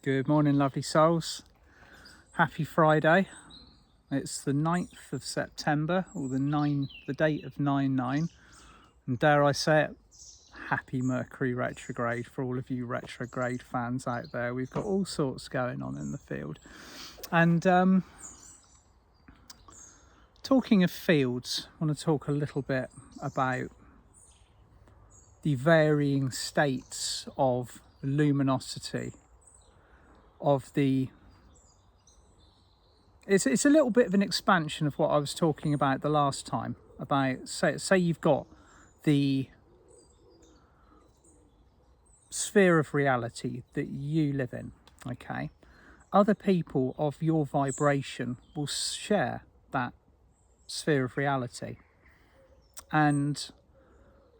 Good morning, lovely souls. Happy Friday. It's the 9th of September, or the date of 9/9. And dare I say it, happy Mercury retrograde for all of you retrograde fans out there. We've got all sorts going on in the field. And talking of fields, I want to talk a little bit about the varying states of luminosity of the it's a little bit of an expansion of what I was talking about the last time, about say you've got the sphere of reality that you live in. Okay, other people of your vibration will share that sphere of reality, and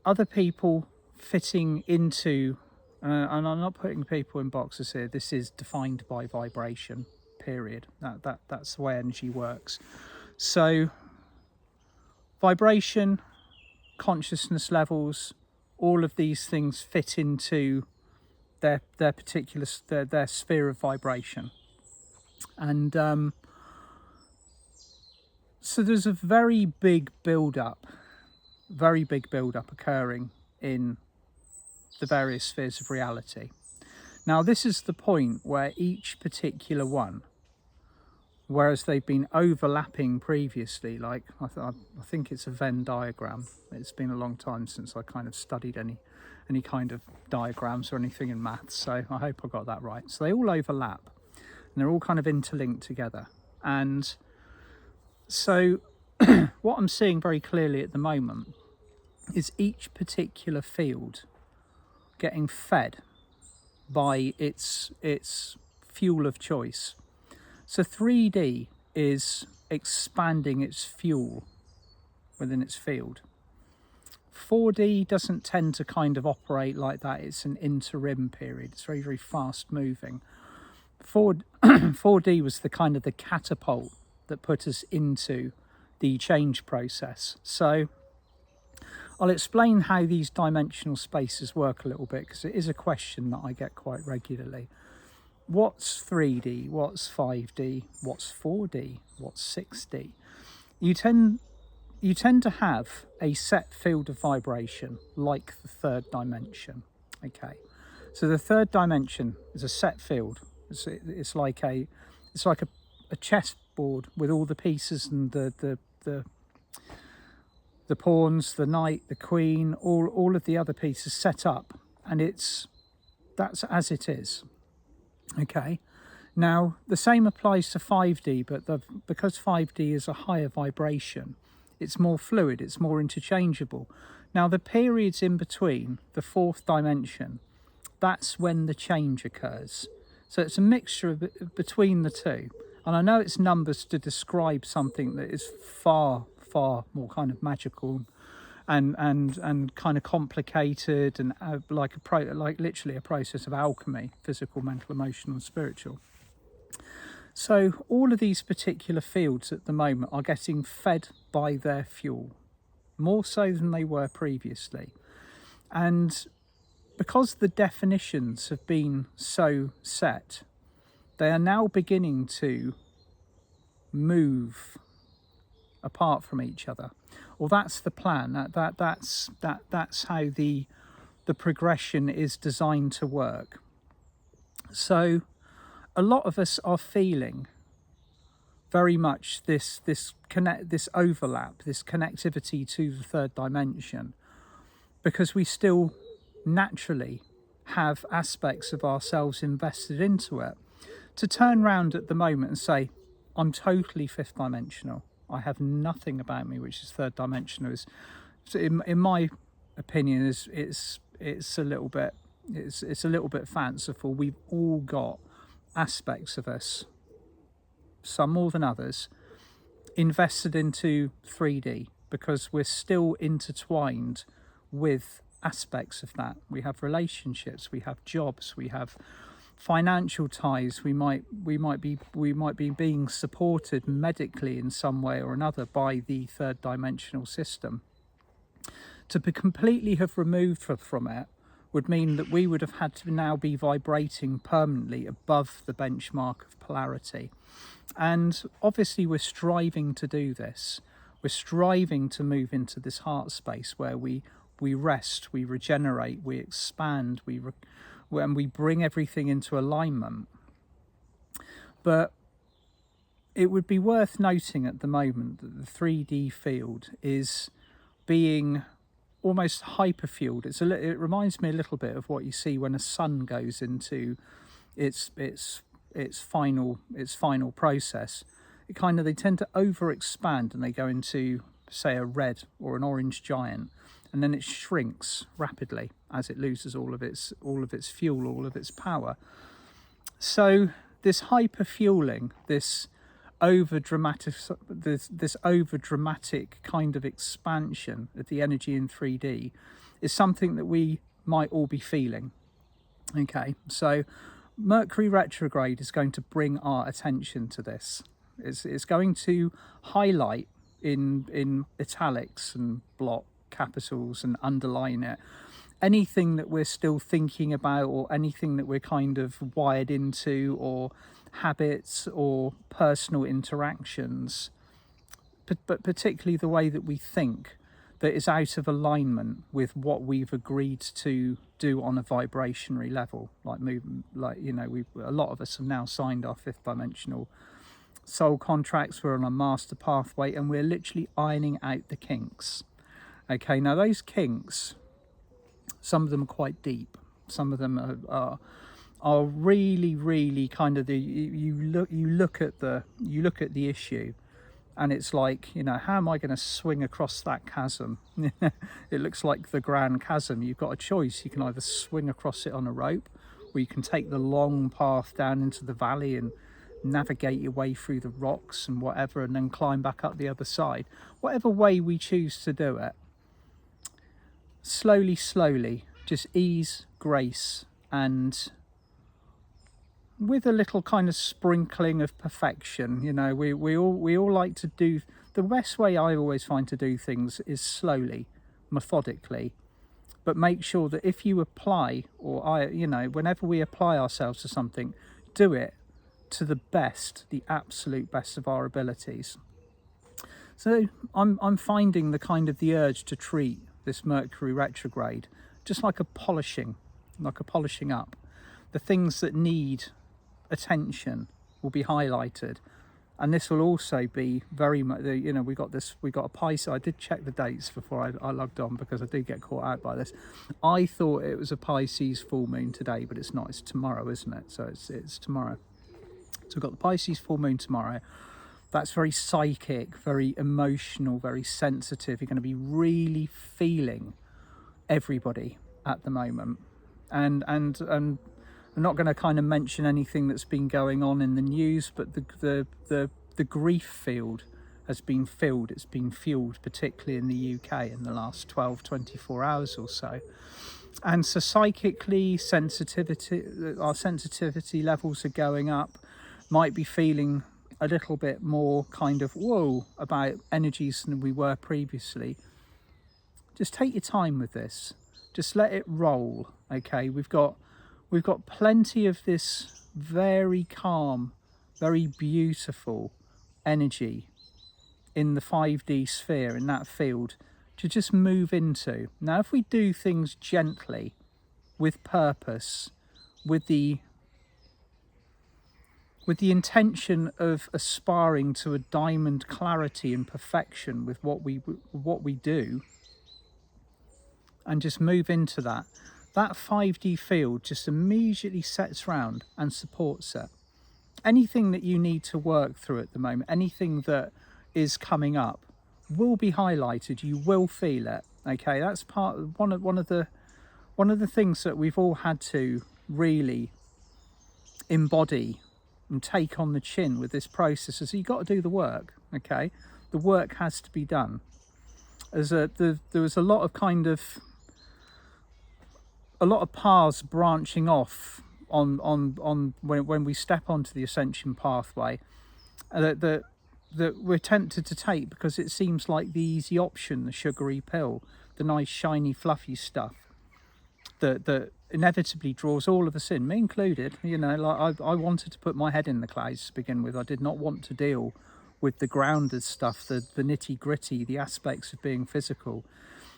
other people fitting into and I'm not putting people in boxes here, this is defined by vibration, period. That's the way energy works. So vibration, consciousness levels, all of these things fit into their particular their sphere of vibration. And so there's a very big build up occurring in the various spheres of reality. Now, this is the point where each particular one, whereas they've been overlapping previously, like I think it's a Venn diagram. It's been a long time since I kind of studied any kind of diagrams or anything in maths, so I hope I got that right. So they all overlap and they're all kind of interlinked together. And so what I'm seeing very clearly at the moment is each particular field getting fed by its fuel of choice. So 3D is expanding its fuel within its field. 4D doesn't tend to kind of operate like that. It's an interim period. It's very, very fast moving. 4D was the kind of the catapult that put us into the change process. So I'll explain how these dimensional spaces work a little bit, because it is a question that I get quite regularly. What's 3D? What's 5D? What's 4D? What's 6D? You tend to have a set field of vibration, like the third dimension. Okay, so the third dimension is a set field. It's like a chessboard with all the pieces and the pawns, the knight, the queen, all of the other pieces set up, and that's as it is. Okay, now the same applies to 5D, but because 5D is a higher vibration, it's more fluid, it's more interchangeable. Now the periods in between, the fourth dimension, that's when the change occurs. So it's a mixture between the two. And I know it's numbers to describe something that is far more kind of magical and kind of complicated, and like literally a process of alchemy: physical, mental, emotional and spiritual. So all of these particular fields at the moment are getting fed by their fuel, more so than they were previously. And because the definitions have been so set, they are now beginning to move apart from each other. Well, that's the plan. That's how the progression is designed to work. So a lot of us are feeling very much this overlap, this connectivity to the third dimension, because we still naturally have aspects of ourselves invested into it. To turn around at the moment and say, I'm totally fifth dimensional, I have nothing about me which is third dimensional, is, in my opinion, it's a little bit fanciful. We've all got aspects of us, some more than others, invested into 3D, because we're still intertwined with aspects of that. We have relationships, we have jobs, we have financial ties, we might be being supported medically in some way or another by the third dimensional system. To be completely have removed from it would mean that we would have had to now be vibrating permanently above the benchmark of polarity. And obviously we're striving to do this. We're striving to move into this heart space where we rest, we regenerate, we expand, and we bring everything into alignment. But it would be worth noting at the moment that the 3D field is being almost hyperfueled. It reminds me a little bit of what you see when a sun goes into its final process. They tend to over expand and they go into, say, a red or an orange giant, and then it shrinks rapidly as it loses all of its fuel, all of its power. So this hyper fueling, this over dramatic kind of expansion of the energy in 3D is something that we might all be feeling. Okay, so Mercury retrograde is going to bring our attention to this. It's going to highlight in italics and block capitals and underline it anything that we're still thinking about, or anything that we're kind of wired into, or habits or personal interactions, but particularly the way that we think, that is out of alignment with what we've agreed to do on a vibrationary level. A lot of us have now signed our 5th dimensional soul contracts. We're on a master pathway and we're literally ironing out the kinks. Okay, now those kinks, some of them are quite deep, some of them are really, really kind of you look at the issue and it's like, how am I going to swing across that chasm? It looks like the Grand Chasm. You've got a choice. You can either swing across it on a rope, or you can take the long path down into the valley and navigate your way through the rocks and whatever, and then climb back up the other side. Whatever way we choose to do it, slowly, just ease, grace, and with a little kind of sprinkling of perfection. We all like to do, the best way I always find to do things is slowly, methodically, but make sure that if you apply, whenever we apply ourselves to something, do it to the absolute best of our abilities. So I'm finding the urge to treat this Mercury retrograde just like a polishing up. The things that need attention will be highlighted, and this will also be very much, we got a Pisces. I did check the dates before I logged on, because I did get caught out by this. I thought it was a Pisces full moon today, but it's not. It's tomorrow, isn't it? So it's tomorrow. So we've got the Pisces full moon tomorrow. That's very psychic, very emotional, very sensitive. You're going to be really feeling everybody at the moment, and I'm not going to kind of mention anything that's been going on in the news, but the grief field has been filled. It's been fueled, particularly in the UK, in the last 24 hours or so. And so psychically, our sensitivity levels are going up. Might be feeling a little bit more kind of whoa about energies than we were previously. Just take your time with this. Just let it roll. Okay, we've got plenty of this very calm, very beautiful energy in the 5D sphere, in that field, to just move into. Now, if we do things gently, with purpose, with the intention of aspiring to a diamond clarity and perfection with what we do, and just move into that 5D field just immediately sets round and supports it. Anything that you need to work through at the moment, anything that is coming up, will be highlighted. You will feel it. Okay, that's part of one of the things that we've all had to really embody and take on the chin with this process. Is you've got to do the work. Okay, the work has to be done. There was a lot of paths branching off on when we step onto the Ascension pathway that we're tempted to take, because it seems like the easy option, the sugary pill, the nice shiny fluffy stuff that inevitably draws all of us in, me included. You know, like I wanted to put my head in the clouds to begin with. I did not want to deal with the grounded stuff, the nitty gritty, the aspects of being physical.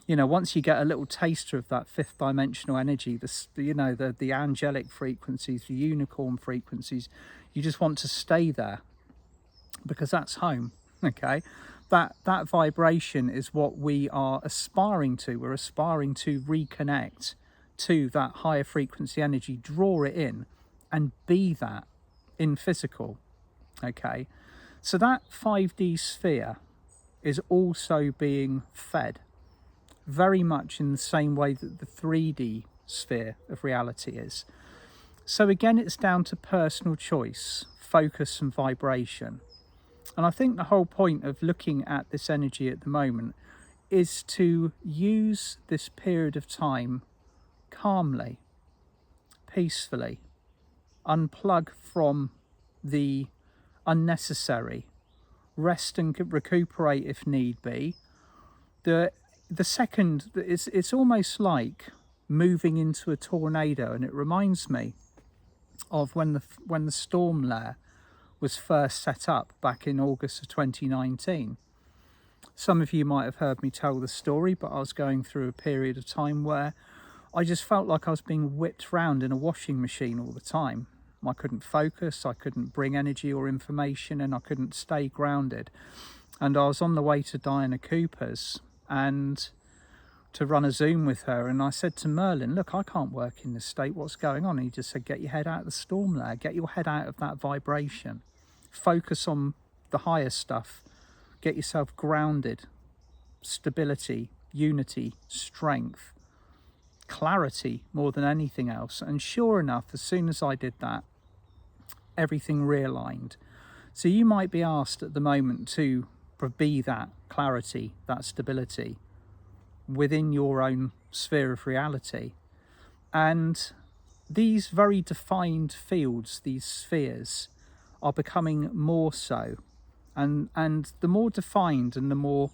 You know, once you get a little taster of that fifth dimensional energy, the angelic frequencies, the unicorn frequencies, you just want to stay there because that's home. Okay, that vibration is what we are aspiring to. We're aspiring to reconnect to that higher frequency energy, draw it in, and be that in physical. Okay, so that 5D sphere is also being fed very much in the same way that the 3D sphere of reality is. So again, it's down to personal choice, focus and vibration. And I think the whole point of looking at this energy at the moment is to use this period of time calmly, peacefully, unplug from the unnecessary, rest and recuperate if need be. The second, it's almost like moving into a tornado, and it reminds me of when the storm layer was first set up back in August of 2019. Some of you might have heard me tell the story, but I was going through a period of time where I just felt like I was being whipped round in a washing machine all the time. I couldn't focus, I couldn't bring energy or information, and I couldn't stay grounded. And I was on the way to Diana Cooper's and to run a Zoom with her, and I said to Merlin, look, I can't work in this state, what's going on? And he just said, get your head out of the storm layer, get your head out of that vibration, focus on the higher stuff, get yourself grounded, stability, unity, strength, clarity more than anything else. And sure enough, as soon as I did that, everything realigned. So you might be asked at the moment to be that clarity, that stability within your own sphere of reality. And these very defined fields, these spheres, are becoming more so. And the more defined and the more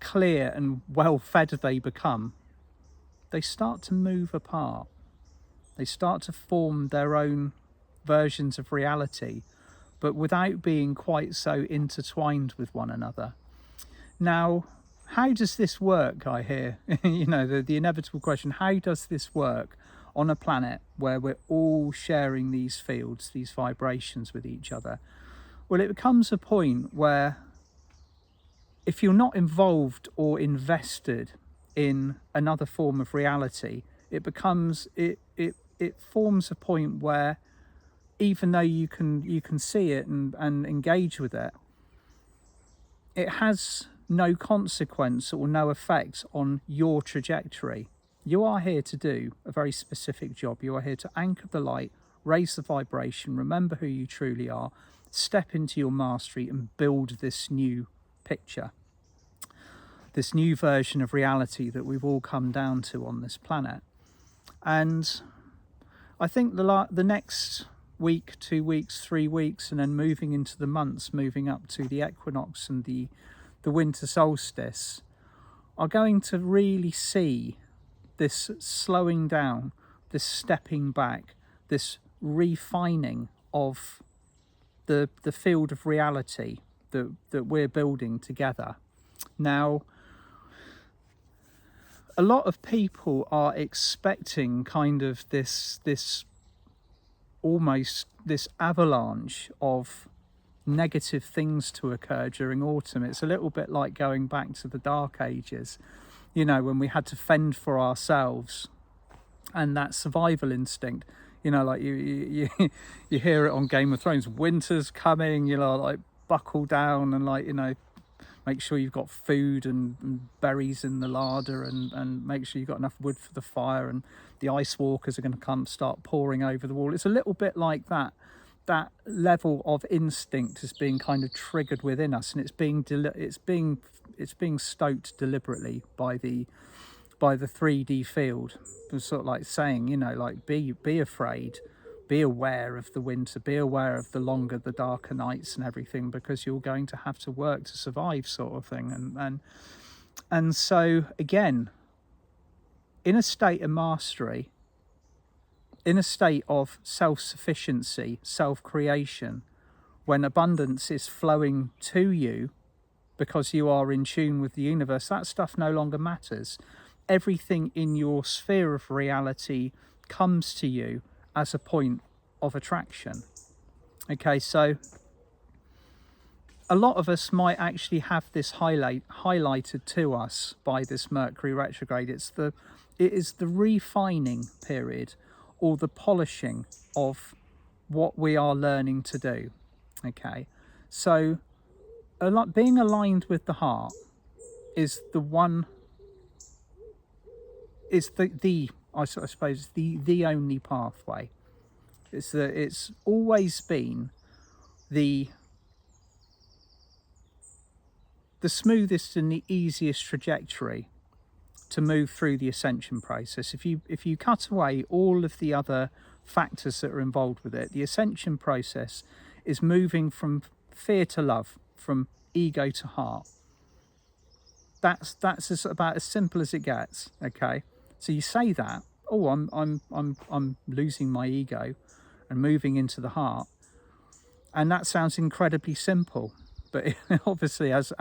clear and well fed they become, they start to move apart. They start to form their own versions of reality, but without being quite so intertwined with one another. Now, how does this work, I hear? You know, the inevitable question, how does this work on a planet where we're all sharing these fields, these vibrations with each other? Well, it becomes a point where if you're not involved or invested in another form of reality, it forms a point where even though you can see it and engage with it, it has no consequence or no effect on your trajectory. You are here to do a very specific job. You are here to anchor the light, raise the vibration, remember who you truly are, step into your mastery and build this new picture, this new version of reality that we've all come down to on this planet. And I think the next week, 2 weeks, 3 weeks, and then moving into the months, moving up to the equinox and the winter solstice, are going to really see this slowing down, this stepping back, this refining of the field of reality that we're building together. Now, a lot of people are expecting kind of this almost this avalanche of negative things to occur during autumn. It's a little bit like going back to the Dark Ages, you know, when we had to fend for ourselves, and that survival instinct, you know, like you hear it on Game of Thrones, winter's coming, you know, like buckle down and, like, you know, make sure you've got food and berries in the larder, and make sure you've got enough wood for the fire, and the ice walkers are going to come start pouring over the wall. It's a little bit like that level of instinct is being kind of triggered within us, and it's being stoked deliberately by the 3D field. It's sort of like saying, you know, like be afraid, be aware of the winter, be aware of the darker nights and everything, because you're going to have to work to survive, sort of thing. And so again, in a state of mastery, in a state of self-sufficiency, self-creation, when abundance is flowing to you because you are in tune with the universe, that stuff no longer matters. Everything in your sphere of reality comes to you as a point of attraction. Okay, so a lot of us might actually have this highlighted to us by this Mercury retrograde. It is the refining period, or the polishing of what we are learning to do. Okay, so being aligned with the heart is the one, is I suppose the only pathway. It's always been the smoothest and the easiest trajectory to move through the ascension process. If you cut away all of the other factors that are involved with it, the ascension process is moving from fear to love, from ego to heart. That's about as simple as it gets. Okay, so you say that, oh, I'm losing my ego and moving into the heart, and that sounds incredibly simple. But obviously, as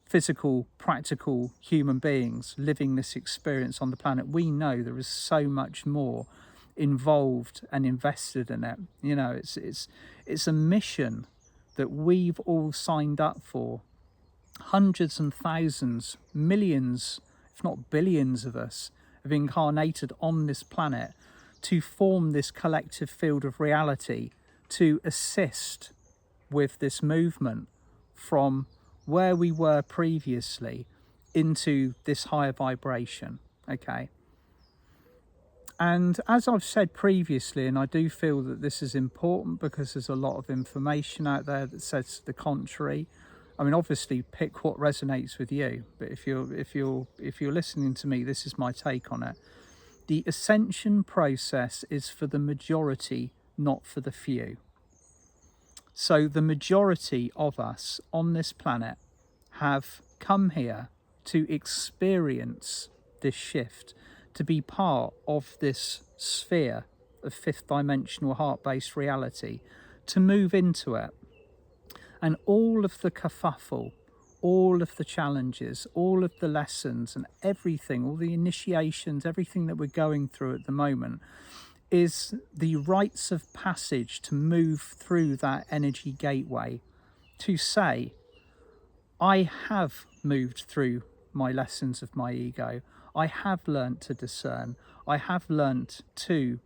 physical, practical human beings living this experience on the planet, we know there is so much more involved and invested in it. You know, it's a mission that we've all signed up for. Hundreds and thousands, millions, if not billions of us have incarnated on this planet to form this collective field of reality, to assist with this movement from where we were previously into this higher vibration. Okay, and as I've said previously, and I do feel that this is important because there's a lot of information out there that says the contrary. I mean, obviously pick what resonates with you, but if you're listening to me, this is my take on it. The ascension process is for the majority, not for the few. So the majority of us on this planet have come here to experience this shift, to be part of this sphere of fifth dimensional heart-based reality, to move into it. And all of the kerfuffle, all of the challenges, all of the lessons and everything, all the initiations, everything that we're going through at the moment is the rites of passage to move through that energy gateway, to say, I have moved through my lessons of my ego. I have learnt to discern. I have learnt to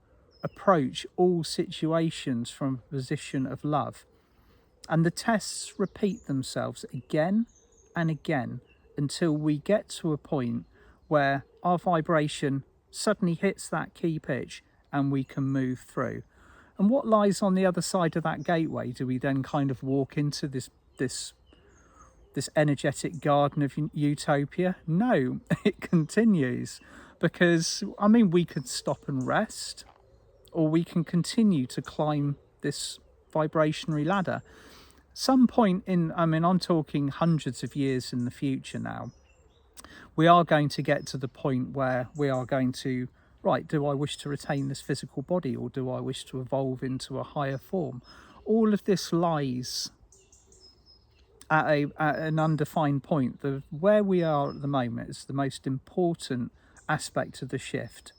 approach all situations from a position of love. And the tests repeat themselves again and again until we get to a point where our vibration suddenly hits that key pitch and we can move through. And what lies on the other side of that gateway? Do we then kind of walk into this energetic garden of utopia? No, it continues, because I mean, we could stop and rest, or we can continue to climb this vibrationary ladder. Some point in, I mean, I'm talking hundreds of years in the future now, we are going to get to the point where we are going to, right, do I wish to retain this physical body, or do I wish to evolve into a higher form? All of this lies at an undefined point. Where we are at the moment is the most important aspect of the shift,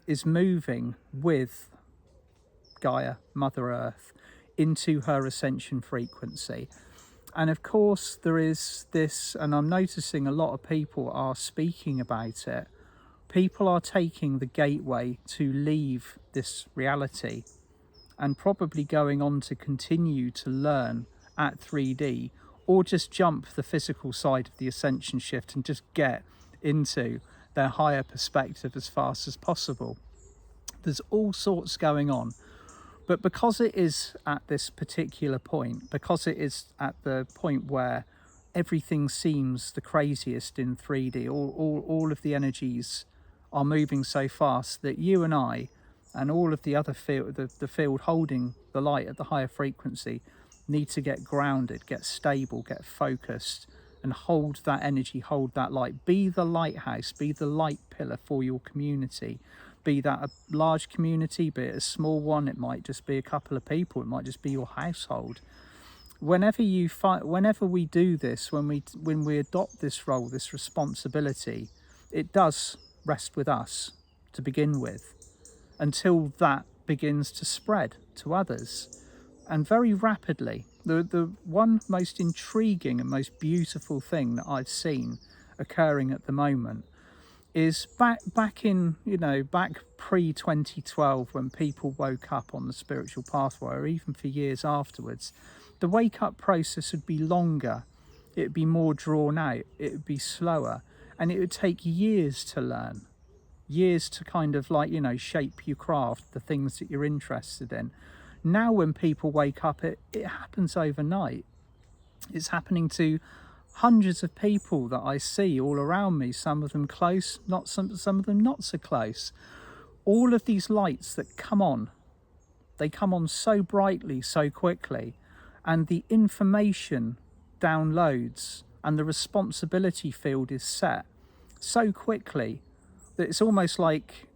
is moving with Gaia, Mother Earth, into her ascension frequency. And of course there is this, and I'm noticing a lot of people are speaking about it. People are taking the gateway to leave this reality and probably going on to continue to learn at 3D, or just jump the physical side of the ascension shift and just get into their higher perspective as fast as possible. There's all sorts going on. But because it is at this particular point, because it is at the point where everything seems the craziest in 3D, all of the energies are moving so fast that you and I and all of the other field, the field holding the light at the higher frequency, need to get grounded, get stable, get focused, and hold that energy, hold that light. Be the lighthouse, be the light pillar for your community. Be that a large community, be it a small one, it might just be a couple of people, it might just be your household. Whenever we do this, when we adopt this role, this responsibility, it does rest with us to begin with, until that begins to spread to others, and very rapidly. The one most intriguing and most beautiful thing that I've seen occurring at the moment is back in, back pre-2012, when people woke up on the spiritual pathway, or even for years afterwards, the wake up process would be longer, it would be more drawn out, it would be slower, and it would take years to learn, years to kind of shape your craft, the things that you're interested in. Now when people wake up, it happens overnight. It's happening to hundreds of people that I see all around me, some of them close, some of them not so close. All of these lights that come on, they come on so brightly, so quickly, and the information downloads and the responsibility field is set so quickly that it's almost like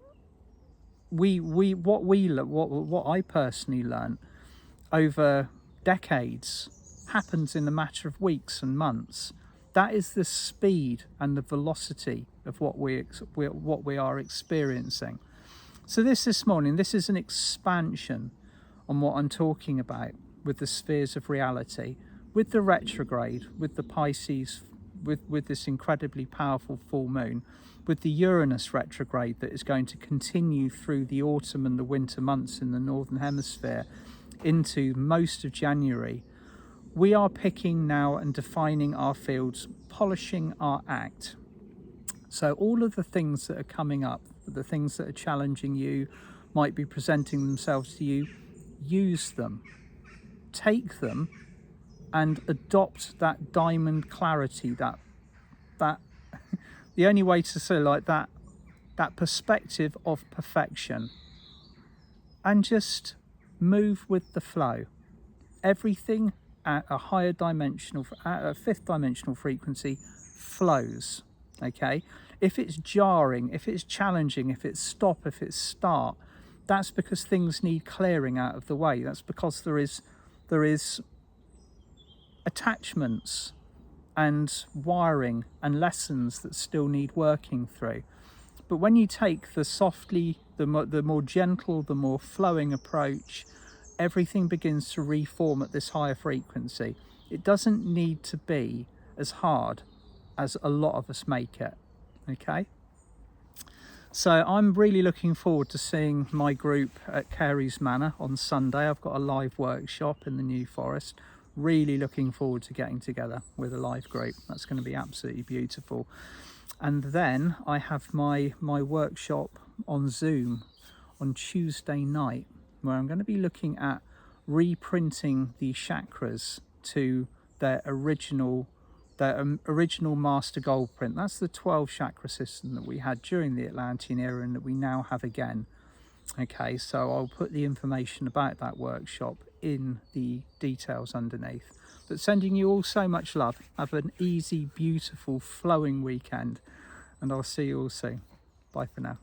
what I personally learned over decades happens in a matter of weeks and months. That is the speed and the velocity of what we are experiencing. So this morning, this is an expansion on what I'm talking about with the spheres of reality, with the retrograde, with the Pisces, with this incredibly powerful full moon, with the Uranus retrograde that is going to continue through the autumn and the winter months in the Northern Hemisphere into most of January. We are picking now and defining our fields, polishing our act. So all of the things that are coming up, the things that are challenging you, might be presenting themselves to you, use them, take them, and adopt that diamond clarity, that the only way to say that perspective of perfection, and just move with the flow. Everything at a higher dimensional, at a fifth dimensional frequency, flows. Okay, if it's jarring, if it's challenging, if it's stop, if it's start, that's because things need clearing out of the way. That's because there is attachments and wiring and lessons that still need working through. But when you take the more gentle, the more flowing approach, everything begins to reform at this higher frequency. It doesn't need to be as hard as a lot of us make it. Okay, so I'm really looking forward to seeing my group at Carey's Manor on Sunday. I've got a live workshop in the New Forest. Really looking forward to getting together with a live group. That's going to be absolutely beautiful. And then I have my workshop on Zoom on Tuesday night, where I'm going to be looking at reprinting the chakras to their original master gold print. That's the 12 chakra system that we had during the Atlantean era and that we now have again. Okay, so I'll put the information about that workshop in the details underneath. But sending you all so much love. Have an easy, beautiful, flowing weekend, and I'll see you all soon. Bye for now.